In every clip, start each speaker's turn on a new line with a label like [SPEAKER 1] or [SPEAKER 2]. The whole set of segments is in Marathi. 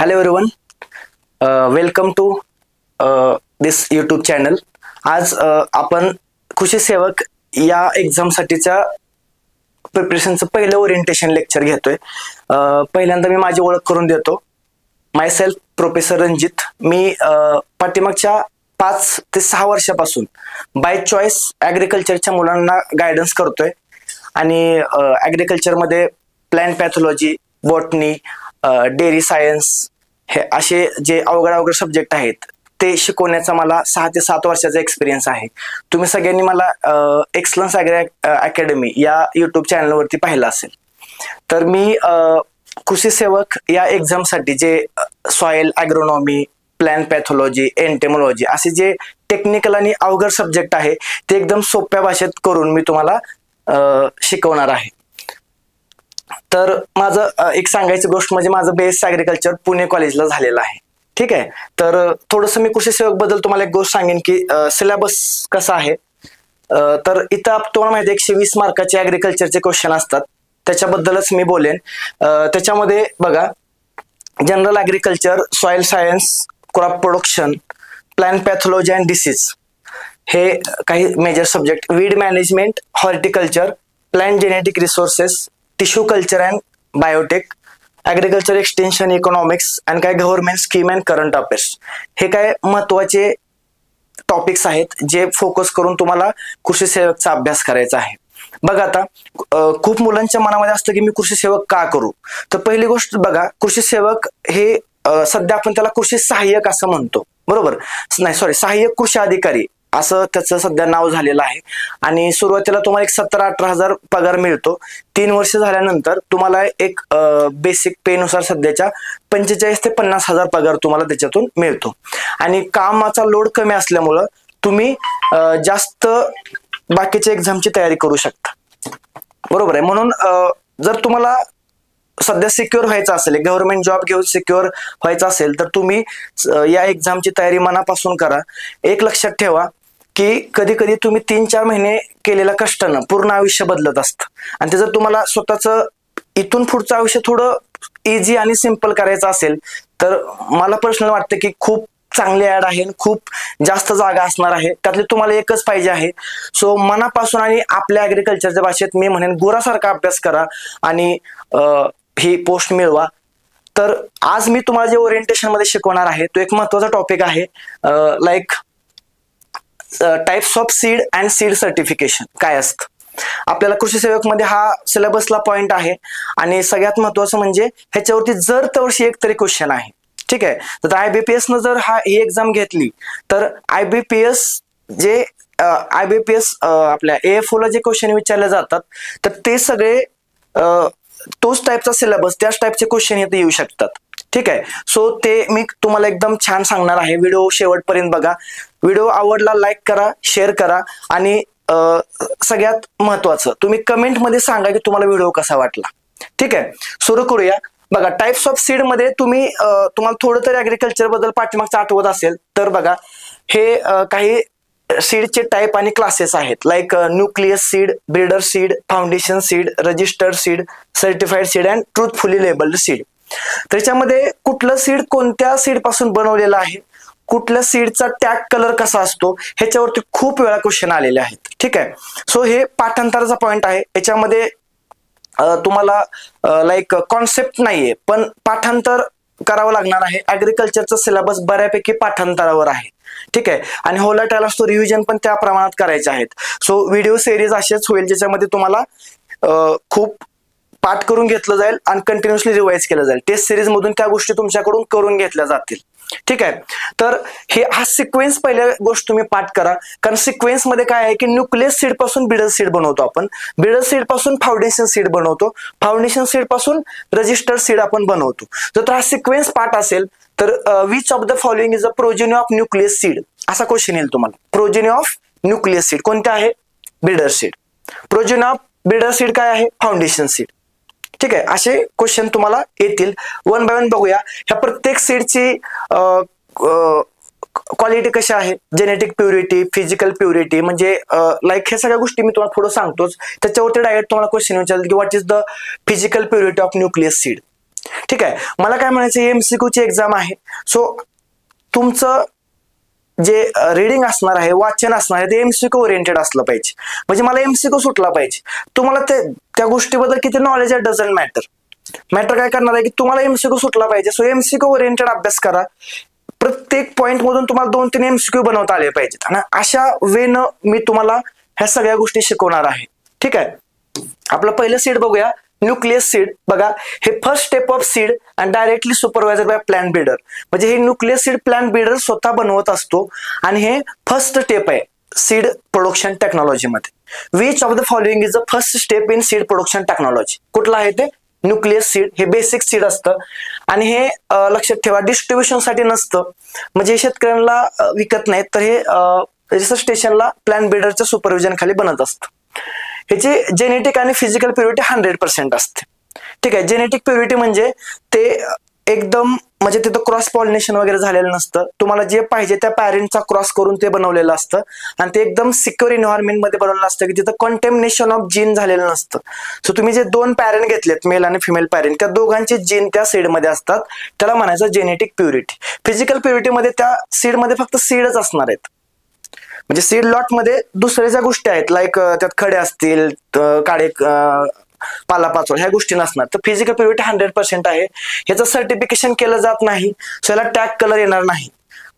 [SPEAKER 1] Hello everyone, welcome to this YouTube channel. आज आपण कृषी सेवक या एक्झामसाठीच्या प्रिपरेशनचं पहिलं ओरिएंटेशन लेक्चर घेतोय. पहिल्यांदा मी माझी ओळख करून देतो. माय सेल्फ प्रोफेसर रणजित. मी पाठीमागच्या 5 ते 6 वर्षापासून बाय चॉईस ॲग्रिकल्चरच्या मुलांना गायडन्स करतोय आणि ॲग्रिकल्चरमध्ये plant pathology, botany, dairy science हे असे जे अवघड सब्जेक्ट आहेत ते शिकवण्याचा मला 6 ते 7 वर्षाचा एक्सपिरियन्स आहे. तुम्ही सगळ्यांनी मला एक्सलन्स ॲग्री अकॅडमी या यूट्यूब चॅनलवरती पाहिलं असेल. तर मी कृषी सेवक या एक्झामसाठी जे सॉइल ॲग्रोनॉमी, प्लॅन्ट पॅथॉलॉजी, एंटेमॉलॉजी असे जे टेक्निकल आणि अवघड सब्जेक्ट आहे ते एकदम सोप्या भाषेत करून मी तुम्हाला शिकवणार आहे. तर माझं एक सांगायची गोष्ट म्हणजे माझं बेस ॲग्रिकल्चर पुणे कॉलेजला झालेलं आहे. ठीक आहे. तर थोडंसं मी कृषी सेवक बद्दल तुम्हाला एक गोष्ट सांगेन की सिलेबस कसा आहे. तर इथं तुम्हाला माहिती आहे 120 मार्काचे ॲग्रिकल्चरचे क्वेश्चन असतात. त्याच्याबद्दलच मी बोलेन. त्याच्यामध्ये बघा, general agriculture, soil science, crop production, plant pathology and disease हे काही major subject, weed management, horticulture, plant genetic resources, tissue culture and biotech, agriculture extension, economics आणि काय government scheme and current affairs हे काय महत्वाचे टॉपिक्स आहेत जे फोकस करून तुम्हाला कृषी सेवकचा अभ्यास करायचा आहे. बघा, आता खूप मुलांच्या मनामध्ये असतं की मी कृषी सेवक का करू. तर पहिली गोष्ट बघा, कृषी सेवक हे सध्या आपण त्याला कृषी सहाय्यक असं म्हणतो, बरोबर? नाही, सॉरी, सहाय्यक कृषी अधिकारी असं त्याचं सध्या नाव झालेलं आहे. आणि सुरुवातीला तुम्हाला एक 17-18 हजार पगार मिळतो. 3 वर्ष झाल्यानंतर तुम्हाला एक बेसिक पे नुसार सध्याच्या 45 ते 50 हजार पगार तुम्हाला त्याच्यातून मिळतो. आणि कामाचा लोड कमी असल्यामुळं तुम्ही जास्त बाकीच्या एक्झामची तयारी करू शकता, बरोबर आहे? म्हणून जर तुम्हाला सध्या सिक्युअर व्हायचं असेल, गव्हर्नमेंट जॉब घेऊन सिक्युअर व्हायचं असेल तर तुम्ही या एक्झामची तयारी मनापासून करा. एक लक्षात ठेवा की कधी कधी तुम्ही 3-4 महिने केलेल्या कष्टानं पूर्ण आयुष्य बदलत असतं. आणि ते जर तुम्हाला स्वतःचं इथून पुढचं आयुष्य थोडं इझी आणि सिम्पल करायचं असेल तर मला पर्सनल वाटतं की खूप चांगली ऍड आहे, खूप जास्त जागा असणार आहे, त्यातले तुम्हाला एकच पाहिजे आहे. सो मनापासून आणि आपल्या ॲग्रिकल्चरच्या भाषेत मी म्हणेन गुरासारखा अभ्यास करा आणि ही पोस्ट मिळवा. तर आज मी तुम्हाला जे ओरिएंटेशन मध्ये शिकवणार आहे तो एक महत्वाचा टॉपिक आहे, like types of seed and seed certification काय असतं. आपल्याला कृषी सेवक मध्ये हा सिलेबसला पॉइंट आहे आणि सगळ्यात महत्वाचं म्हणजे ह्याच्यावरती जर वर्षी एक तरी क्वेश्चन आहे. ठीक आहे. तर IBPS न जर ही एक्झाम घेतली तर IBPS आपल्या AFO ला जे क्वेश्चन विचारले जातात तर ते सगळे तोच टाईपचा सिलेबस, त्याच टाईपचे क्वेश्चन इथे येऊ शकतात. ठीक आहे. सो ते मी तुम्हाला एकदम छान सांगणार आहे. व्हिडिओ शेवटपर्यंत बघा. व्हिडिओ आवडला लाईक करा, शेअर करा आणि सगळ्यात महत्वाचं तुम्ही कमेंट मध्ये सांगा की तुम्हाला व्हिडिओ कसा वाटला. ठीक आहे. सुरू करूया. बघा, टाइप्स ऑफ सीड मध्ये तुम्हाला थोडं तरी ॲग्रिकल्चर बद्दल पाठीमागचं आठवत असेल तर बघा, हे काही सीडचे टाईप आणि क्लासेस आहेत, like nucleus seed, breeder seed, foundation seed, registered seed, certified seed and truthfully labelled seed. त्याच्यामध्ये कुठलं सीड कोणत्या सीड पासून बनवलेलं आहे, कुठल्या सीडचा टॅग कलर कसा असतो ह्याच्यावरती खूप वेळा क्वेश्चन आलेले आहेत. ठीक आहे. सो हे पाठांतराचा पॉइंट आहे. याच्यामध्ये तुम्हाला लाईक कॉन्सेप्ट नाहीये पण पाठांतर करावं लागणार आहे. ॲग्रिकल्चरचा सिलेबस बऱ्यापैकी पाठांतरावर आहे. ठीक आहे. आणि होलाटाईल असतो, रिव्हिजन पण त्या प्रमाणात करायचे आहेत. सो व्हिडिओ सिरीज असेच होईल ज्याच्यामध्ये तुम्हाला खूप पाठ करून घेतलं जाईल आणि कंटिन्युअसली रिवाइज केलं जाईल. टेस्ट सिरीज मधून त्या गोष्टी तुमच्याकडून करून घेतल्या जातील. ठीक आहे. तर हा सिक्वेन्स पहिल्या गोष्ट तुम्ही पाठ करा, कारण सिक्वेन्स मध्ये काय आहे की न्यूक्लियस सीड पासून ब्रीडर सीड बनवतो आपण, ब्रीडर सीड पासून फाउंडेशन सीड बनवतो, फाउंडेशन सीड पासून रजिस्टर्ड सीड आपण बनवतो. जर हा सिक्वेन्स पार्ट असेल तर which of the following is a progeny of nucleus seed असा क्वेश्चन येईल तुम्हाला. प्रोजेनी ऑफ न्यूक्लियस सीड कोणते आहे? Breeder seed. Progeny of breeder seed काय आहे? Foundation seed. ठीक आहे. असे क्वेश्चन तुम्हाला येतील. 1 बाय 1 बघूया. ह्या प्रत्येक सीडची क्वालिटी कशी आहे, जेनेटिक प्युरिटी, फिजिकल प्युरिटी, म्हणजे लाईक ह्या सगळ्या गोष्टी मी तुम्हाला पुढे सांगतोच. त्याच्यावरती डायरेक्ट तुम्हाला क्वेश्चन विचारतील की what is the physical purity of nucleus seed. ठीक आहे. मला काय म्हणायचं, MCQ ची एक्झाम आहे. सो तुमचं जे रीडिंग असणार आहे, वाचन असणार आहे, ते MCQ ओरिएंटेड असलं पाहिजे. म्हणजे मला MCQ सुटला पाहिजे. तुम्हाला त्या गोष्टीबद्दल किती नॉलेज आहे डझंट मॅटर काय करणार आहे की तुम्हाला MCQ सुटला पाहिजे. सो MCQ ओरिएंटेड अभ्यास करा. प्रत्येक पॉईंट मधून तुम्हाला 2-3 MCQ बनवता आले पाहिजेत आणि अशा वेनं मी तुम्हाला ह्या सगळ्या गोष्टी शिकवणार आहे. ठीक आहे. आपलं पहिलं सीड बघूया, न्यूक्लियस सीड. बघा, हे first step of seed and directly supervisor by plant breeder. म्हणजे हे न्यूक्लियस सीड प्लॅन बिल्डर स्वतः बनवत असतो आणि हे फर्स्ट स्टेप आहे सीड प्रोडक्शन टेक्नॉलॉजी मध्ये. Which of the following is the first step in seed production technology? कुठलं आहे ते? Nucleus seed. हे बेसिक सीड असतं आणि हे लक्षात ठेवा डिस्ट्रीब्युशन साठी नसतं. म्हणजे शेतकऱ्यांना विकत नाहीत, तर हे रिसर्च स्टेशनला प्लॅन बिल्डरच्या सुपरविजन खाली बनत असतं. ह्याची जेनेटिक आणि फिजिकल प्युरिटी 100% असते. ठीक आहे. जेनेटिक प्युरिटी म्हणजे ते एकदम म्हणजे तिथं क्रॉस पॉलिनेशन वगैरे झालेलं नसतं. तुम्हाला जे पाहिजे त्या पॅरेंटचा क्रॉस करून ते बनवलेलं असतं आणि ते एकदम सिक्युअर एन्व्हायरमेंट मध्ये बनवलेलं असतं की तिथं कंटेमिनेशन ऑफ जीन झालेलं नसतं. सो तुम्ही जे 2 पॅरेंट घेतलेत, मेल आणि फिमेल पॅरेंट, त्या दोघांचे जीन त्या सीडमध्ये असतात. त्याला म्हणायचं जेनेटिक प्युरिटी. फिजिकल प्युरिटीमध्ये त्या सीडमध्ये फक्त सीडच असणार आहेत. म्हणजे सीड लॉट मध्ये दुसऱ्या ज्या गोष्टी आहेत लाईक त्यात खडे असतील, काळे पालापाचोळ, ह्या गोष्टी नसणार. तर फिजिकल प्युरिटी 100% आहे. ह्याचं सर्टिफिकेशन केलं जात नाही. सो याला टॅग कलर येणार नाही.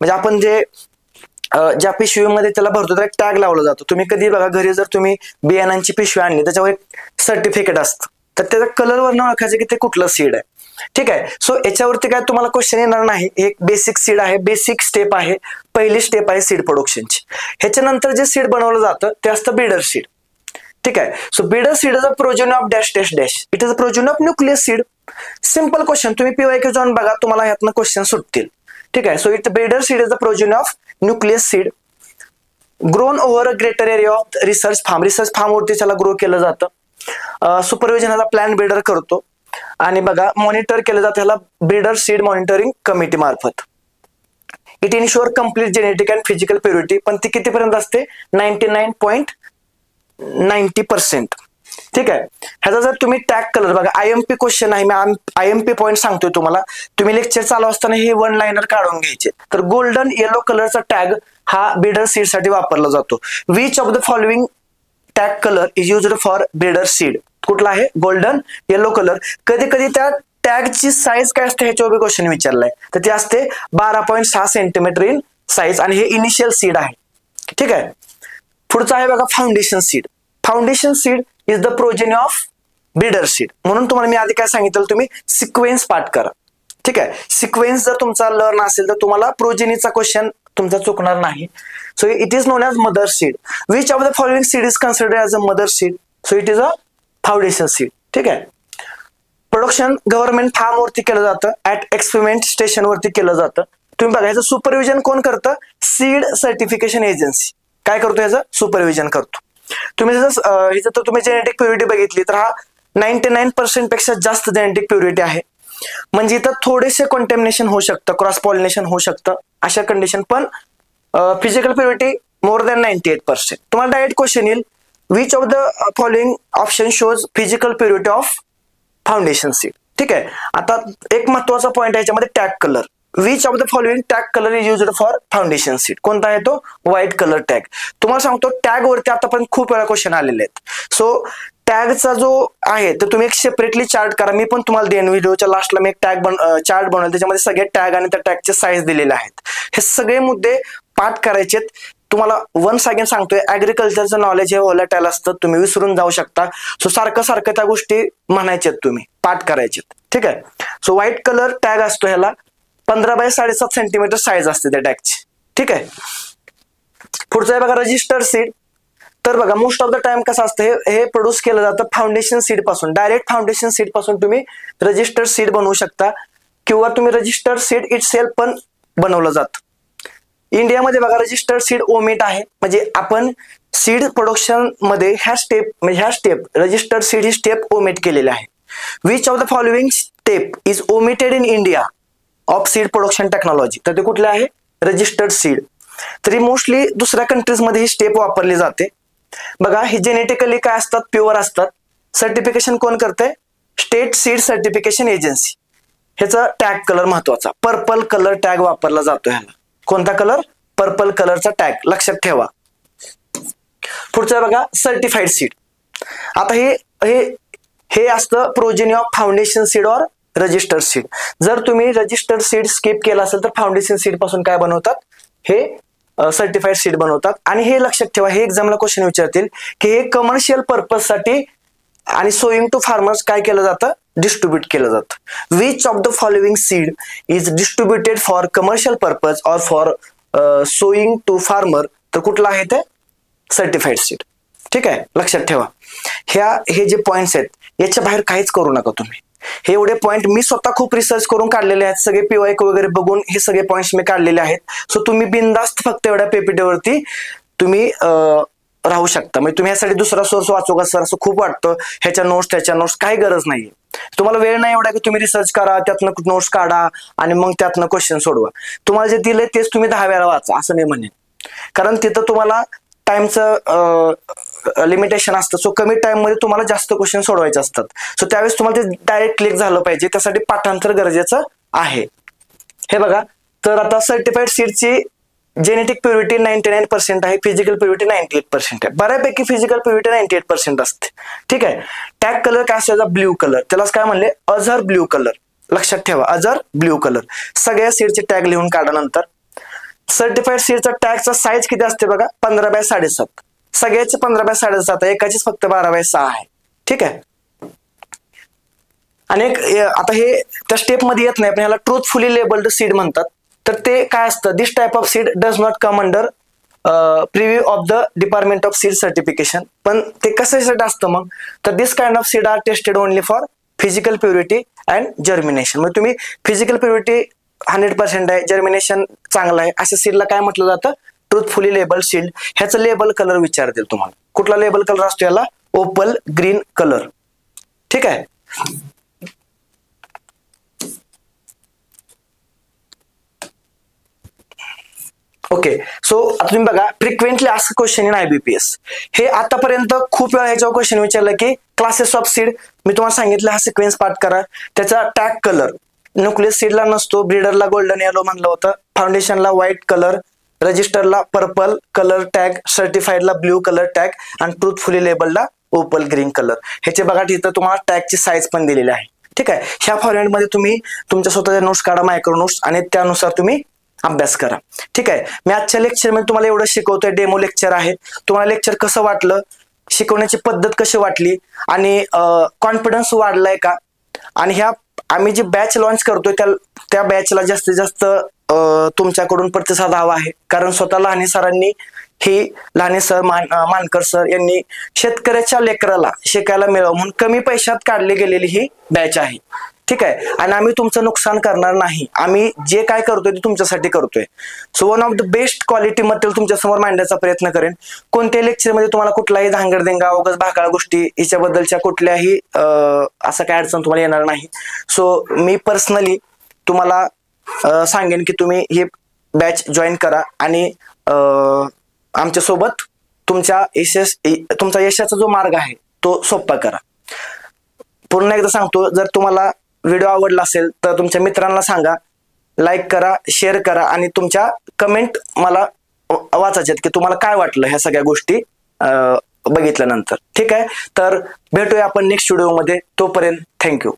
[SPEAKER 1] म्हणजे आपण ज्या पिशवीमध्ये त्याला भरतो त्याला टॅग लावला जातो. तुम्ही कधी बघा घरी जर तुम्ही बियाणांची पिशवी आणली त्याच्यावर एक सर्टिफिकेट असतं, तर त्याच्या कलरवरनं ओळखायचं की ते कुठलं सीड आहे. ठीक आहे. सो याच्यावरती काय तुम्हाला क्वेश्चन येणार नाही. एक बेसिक सीड आहे, बेसिक स्टेप आहे, पहिली स्टेप आहे सीड प्रोडक्शनची. ह्याच्यानंतर जे सीड बनवलं जातं ते असतं बिडर सीड. ठीक आहे. So breeder seed is a progeny of dash dash dash. It is a progeny of nucleus seed. Simple question. तुम्ही PYQ जाऊन बघा, तुम्हाला ह्यातनं क्वेश्चन सुटतील. ठीक आहे. So it breeder seed is the progeny of nucleus seed grown over a greater area of research farm. Research farm वरती त्याला ग्रो केलं जातं. सुपरविजन प्लॅन बिल्डर करतो आणि बघा मॉनिटर केलं जातं ह्याला ब्रीडर सीड मॉनिटरिंग कमिटी मार्फत. It ensure complete genetic and physical purity. पण ती कितीपर्यंत असते? 99.90%. ठीक आहे. ह्याचा जर तुम्ही टॅग कलर बघा, IMP क्वेश्चन आहे, मी IMP पॉईंट सांगतोय तुम्हाला. तुम्ही लेक्चर चालू असताना हे 1 लाइनर काढून घ्यायचे. तर गोल्डन येलो कलरचा टॅग हा ब्रीडर सीड साठी वापरला जातो. Which of the following tag colour is used for breeder seed? कुठला आहे? Golden yellow colour. कधी कधी त्या टॅगची साईज काय असते ह्याच्यावर क्वेश्चन विचारलाय, तर ती असते 12.6 सेंटीमीटर इन साईज आणि हे इनिशियल सीड आहे. ठीक आहे. पुढचं आहे बघा foundation seed. Foundation seed is the progeny of breeder seed. म्हणून तुम्हाला मी आधी काय सांगितलं, तुम्ही सिक्वेन्स पाठ करा. ठीक आहे. सिक्वेन्स जर तुमचा लर्न असेल तर तुम्हाला प्रोजेनीचा क्वेश्चन तुमचा चुकणार नाही. So it is known as mother seed. Which of the following seed is considered as a mother seed? So it is a foundation seed. ठीक आहे. प्रोडक्शन गव्हर्नमेंट फार्म वरती केलं जातं, ऍट एक्सपेरिमेंट स्टेशन वरती केलं जातं. तुम्ही बघा ह्याचं सुपरविजन कोण करतं? Seed certification agency. काय करतो? ह्याचं सुपरविजन करतो. तुम्ही ह्याचं तर तुम्ही जेनेटिक प्युरिटी बघितली तर हा 99% पेक्षा जास्त जेनेटिक प्युरिटी आहे. म्हणजे इथं थोडेसे कॉन्टॅमिनेशन होऊ शकतं, क्रॉस पॉलिनेशन होऊ शकतं अशा कंडिशन. पण फिजिकल प्युरिटी मोर दॅन 98%. तुम्हाला डायरेक्ट क्वेश्चन येईल, which of the following option shows physical purity of foundation seed? ठीक आहे. आता एक महत्वाचा पॉईंट आहे याच्यामध्ये tag colour. Which of the following tag colour is used for foundation seed? कोणता आहे तो? White colour tag. तुम्हाला सांगतो टॅग वरती आतापर्यंत खूप वेळा क्वेश्चन आलेले आहेत. सो टॅगचा जो आहे तर तुम्ही एक सेपरेटली चार्ट करा. मी पण तुम्हाला देईन व्हिडिओच्या लास्टला मी एक चार्ट बनवला, त्याच्यामध्ये सगळे टॅग आणि त्या टॅगचे साईज दिलेले आहेत. हे सगळे मुद्दे पाठ करायचेत. तुम्हाला वन्स अगेन सांगतोय, ऍग्रिकल्चरचं नॉलेज हे व्होलॅटाईल असतं, तुम्ही विसरून जाऊ शकता. सो सारखं त्या गोष्टी म्हणायच्यात, तुम्ही पाठ करायचेत. ठीक आहे. सो व्हाईट कलर टॅग असतो, ह्याला 15 बाय 7.5 सेंटीमीटर साईज असते त्या टॅगची. ठीक आहे. पुढचं आहे बघा रजिस्टर्ड सीड. तर बघा मोस्ट ऑफ द टाइम कसं असतं, हे प्रोड्यूस केलं जातं फाउंडेशन सीड पासून. डायरेक्ट फाउंडेशन सीड पासून तुम्ही रजिस्टर्ड सीड बनवू शकता किंवा तुम्ही रजिस्टर्ड सीड इट सेल्फ पण बनवलं जातं. इंडियामध्ये बघा रजिस्टर्ड सीड ओमिट आहे. म्हणजे आपण सीड प्रोडक्शन मध्ये ह्या स्टेप रजिस्टर्ड सीड ही स्टेप ओमिट केलेली आहे. Which of the following step is omitted in India of seed production technology? तर ते कुठले आहे? Registered seed. तरी मोस्टली दुसऱ्या कंट्रीज मध्ये ही स्टेप वापरली जाते. बघा ही जेनेटिकली काय असतात? प्युअर असतात. सर्टिफिकेशन कोण करते? State seed certification agency. ह्याचा टॅग कलर महत्वाचा, पर्पल कलर टॅग वापरला जातो ह्याला. कोणता कलर? पर्पल कलरचा टॅग, लक्षात ठेवा. पुढचं बघा सर्टिफाईड सीड. आता हे हे हे असतं progeny of foundation seed or registered seed. जर तुम्ही रजिस्टर्ड सीड स्किप केला असेल तर फाउंडेशन सीड पासून काय बनवतात? हे सर्टिफाईड सीड बनवतात. आणि हे लक्षात ठेवा, हे एक्झामला क्वेश्चन विचारतील की हे कमर्शियल पर्पज साठी आणि सोईंग टू फार्मर्स काय केलं जातं? डिस्ट्रीब्यूट केलं जातं. Which of the following seed is distributed for commercial purpose or for sowing to farmer? तर कुठलं आहे ते? Certified seed. ठीक आहे, लक्षात ठेवा. हे जे पॉइंट्स आहेत याच्या बाहेर काहीच करू नका तुम्ही. हे एवढे पॉइंट मी स्वतः खूप रिसर्च करून काढलेले आहेत, सगळे PYQ वगैरे बघून हे सगळे पॉइंट्स मी काढलेले आहेत. सो तुम्ही बिनधास्त फक्त एवढ्या PPT वरती तुम्ही राहू शकता. म्हणजे तुम्ही यासाठी दुसरा सोर्स वाचू का सर असं खूप वाटतं, ह्याच्या नोट्स त्याच्या नोट्स, काही गरज नाहीये. तुम्हाला वेळ नाही एवढा की तुम्ही रिसर्च करा, त्यातनं नोट्स काढा आणि मग त्यातनं क्वेश्चन सोडवा. तुम्हाला जे दिलंय तेच तुम्ही 10 वेळा वाचा असं मी म्हणेन, कारण तिथं तुम्हाला टाइमचं लिमिटेशन असतं. सो कमी टाइम मध्ये तुम्हाला जास्त क्वेश्चन सोडवायचे असतात. सो त्यावेळेस तुम्हाला ते डायरेक्ट क्लिक झालं पाहिजे, त्यासाठी पाठांतर गरजेचं आहे. हे बघा, तर आता सर्टिफाईड सीडची जेनेटिक प्युरिटी 99% आहे, फिजिकल प्युरिटी 98% आहे. बऱ्यापैकी फिजिकल प्युरिटी 98% असते. ठीक आहे. टॅग कलर काय असायचा? Blue colour. त्यालाच काय म्हणले? Azhar blue colour. लक्षात ठेवा, अझर ब्ल्यू कलर. सगळ्या सीडचे टॅग लिहून काढा. नंतर सर्टिफाईड सीडचा टॅगचा साईज किती असते बघा? 15x7. सगळ्याचे 15x7, एकाचीच फक्त 12x6 आहे. ठीक आहे. आणि आता हे त्या स्टेप मध्ये येत नाही, पण ह्याला ट्रूथफुली लेबल्ड सीड म्हणतात. तर ते काय असतं? This type of seed does not come under purview of the department of seed certification. पण ते कशासाठी असतं मग? तर this kind of seed are tested only for physical purity and germination. मग तुम्ही फिजिकल प्युरिटी 100% आहे, जर्मिनेशन चांगलं आहे, अशा सीडला काय म्हटलं जातं? Truthfully label seed. ह्याचं लेबल कलर विचारतील तुम्हाला. कुठला लेबल कलर असतो याला? Opal green colour. ठीक आहे. ओके. सो आता तुम्ही बघा, फ्रिक्वेंटली असं क्वेश्चन इन IBPS. हे आतापर्यंत खूप वेळा ह्याच्यावर क्वेश्चन विचारलं की क्लासेस ऑफ सीड. मी तुम्हाला सांगितलं हा सिक्वेन्स पाठ करा. त्याचा टॅग कलर न्यूक्लियस सीडला नसतो, ब्रीडरला गोल्डन येलो म्हणलं होतं, फाउंडेशनला व्हाईट कलर, रजिस्टरला पर्पल कलर टॅग, सर्टिफाईडला ब्ल्यू कलर टॅग आणि ट्रूथफुली लेबलला ओपल ग्रीन कलर. ह्याचे बघा तिथं तुम्हाला टॅगची साईज पण दिलेली आहे. ठीक आहे. ह्या फॉर्मॅटमध्ये तुम्ही तुमच्या स्वतःच्या नोट्स काढा, मायक्रो नोट्स, आणि त्यानुसार तुम्ही अभ्यास करा. ठीक आहे. मी आजच्या लेक्चरमध्ये तुम्हाला एवढं शिकवतोय. डेमो लेक्चर आहे. तुम्हाला लेक्चर कसं वाटलं, शिकवण्याची पद्धत कशी वाटली, आणि कॉन्फिडन्स वाढलाय का? आणि ह्या आम्ही जी बॅच लॉन्च करतोय त्या बॅचला जास्तीत जास्त तुमच्याकडून प्रतिसाद हवा आहे. कारण स्वतः लहाने सरांनी ही, लहाने सर, मानकर सर यांनी शेतकऱ्याच्या लेकराला शिकायला मिळावं म्हणून कमी पैशात काढली गेलेली ही बॅच आहे. ठीक आहे. आणि आम्ही तुमचं नुकसान करणार नाही. आम्ही जे काय करतोय ते तुमच्यासाठी करतोय. So one of the best quality material तुमच्या समोर मांडण्याचा प्रयत्न करेन. कोणत्याही लेक्चरमध्ये तुम्हाला कुठलाही धांगडधिंगा, उगाच भाकाळ गोष्टी, याच्याबद्दलच्या कुठल्याही असं काय अडचण तुम्हाला येणार नाही. सो मी पर्सनली तुम्हाला सांगेन की तुम्ही ही बॅच जॉईन करा आणि आमच्यासोबत तुमचा यशाचा जो मार्ग आहे तो सोपा करा. पुन्हा एकदा सांगतो, जर तुम्हाला व्हिडिओ आवडला असेल तर तुमच्या मित्रांना सांगा, लाईक करा, शेअर करा, आणि तुमच्या कमेंट मला वाचायचे की तुम्हाला काय वाटलं ह्या सगळ्या गोष्टी बघितल्यानंतर. ठीक आहे. तर भेटूया आपण नेक्स्ट व्हिडिओमध्ये. तोपर्यंत थँक्यू.